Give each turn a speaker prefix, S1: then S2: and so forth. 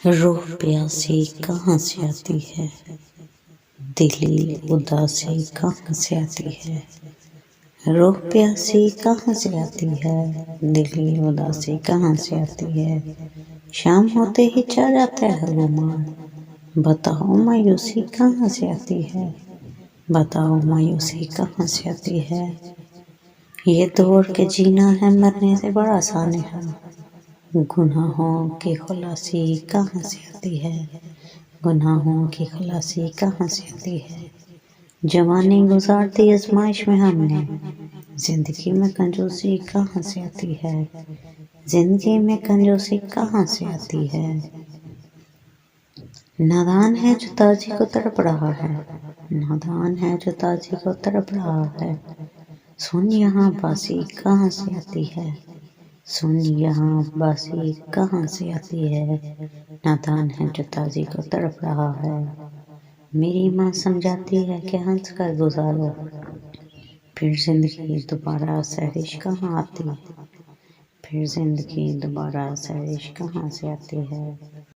S1: रूह प्यासी कहाँ से आती है, दिली उदासी कहाँ से आती है। रूह प्यासी कहाँ से आती है, दिली उदासी कहाँ से आती है। शाम होते ही छा जाता है गुमान, बताओ मायूसी कहाँ से आती है। बताओ मायूसी कहाँ से आती है। ये दौड़ के जीना है मरने से बड़ा आसान है। गुनाहों की खलासी कहाँ से आती है। गुनाहों की खलासी कहाँ से आती है। जवानी गुजार दी आजमाइश में हमने, जिंदगी में कंजूसी कहाँ से आती है। जिंदगी में कंजूसी कहाँ से आती है। नादान है जो ताजी को तड़प रहा है, नादान है जो ताजी को तड़प रहा है। सुन यहाँ बासी कहाँ से आती है। सुन यहाँ बासी कहाँ से आती है। नादान है जो ताजी को तड़प रहा है। मेरी माँ समझाती है कि हंस कर गुजारो, फिर जिंदगी दोबारा सहरिश कहाँ आती है। फिर जिंदगी दोबारा सहरिश कहाँ से आती है।